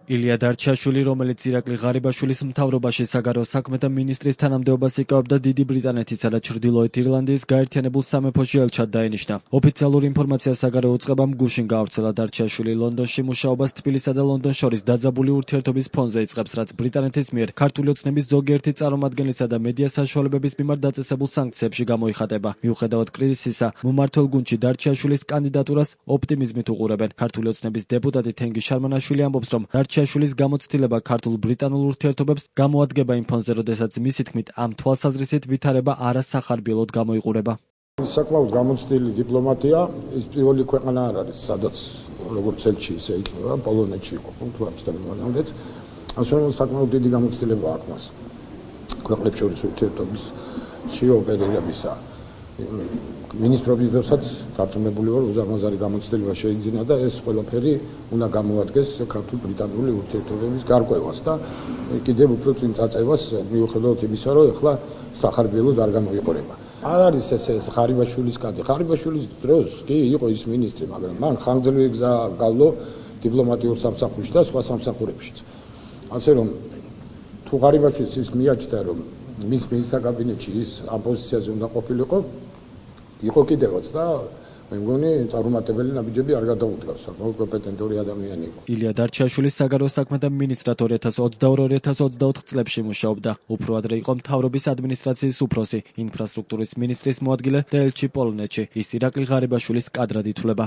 ილია დარჩიაშვილი, რომელიც ირაკლი ღარიბაშვილის მთავრობაში საგარეო საქმეთა მინისტრის თანამდებობას იკავებდა, დიდი ბრიტანეთისა და ჩრდილოეთ ირლანდიის გაერთიანებულ სამეფოში ელჩად დაინიშნა. ოფიციალურ ინფორმაციას საგარეო უწყებამ გუშინ გაავრცელა, დარჩიაშვილი ლონდონში მუშაობას თბილისსა და ლონდონს შორის დაძაბული ურთიერთობის ფონზე იწყებს, რაც ბრიტანეთის მიერ ქართული ოცნების ზოგიერთი წარმომადგენლისა და მედია საშუალებების მიმართ დაწესებულ სანქციებში გამოიხატება. მიუხედავად კრიზისისა, მმართველ გუნდში დარჩიაშვილის კანდიდატურას ოპტიმიზმით უყურებენ. ქართული ოცნების დეპუტატი თენგი შარმანაშვილი ამბობს, რომ დარჩიაშვილის გამოცდილება ქართულ-ბრიტანულ ურთიერთობებს გამოადგება იმ ფონზე, როდესაც მისი თქმით, ამ თვალსაზრისით ვითარება არასახარბიელოდ გამოიყურება. საკმაოდ გამოცდილი დიპლომატია, ის პირველი ქვეყანა არ არის, სადაც როგორც ელჩი ისე იქნება, პოლონეთში იყო პუნქტუალს და მომდეც. ასე რომ საკმაოდ დიდი გამოცდილება აქვს მას. ქვეყნებს შორის ურთიერთობის შეოპერირებისა. მინისტრობის დროსაც დარწმუნებული ვარ, უზარმაზარი გამოცდილება შეიძინა და ეს ყველაფერი უნდა გამოადგეს ქართულ-ბრიტანული ურთიერთობების გარკვევას და კიდევ უფრო წინ წაწევას, მიუხედავად იმისა, რომ ეხლა სახარბიელოდ არ გამოიყურება. არ არის ეს ღარიბაშვილის კადრი. ღარიბაშვილის დროს კი იყო ის მინისტრი, მაგრამ მან ხანგრძლივი გზა გავლო დიპლომატიურ სამსახურში და სხვა სამსახურებშიც. ასე რომ თუ ღარიბაშვილს ის მიაჩნდა, რომ მის მინისტრთა კაბინეტში ის ამ პოზიციაზე უნდა ყოფილიყო, იყო კიდევაც და მე მგონი წარუმატებელი ნაბიჯები არ გადაუდგას, საკმაოდ კომპეტენტური ადამიანი იყო. ილია დარჩიაშვილის საგარეო საქმეთა მინისტრად 2022-2024 წლებში მუშაობდა. უფრო ადრე იყო მთავრობის ადმინისტრაციის უფროსი, ინფრასტრუქტურის მინისტრის მოადგილე და ელჩი პოლონეთში. ის ირაკლი ღარიბაშვილის კადრად ითვლება.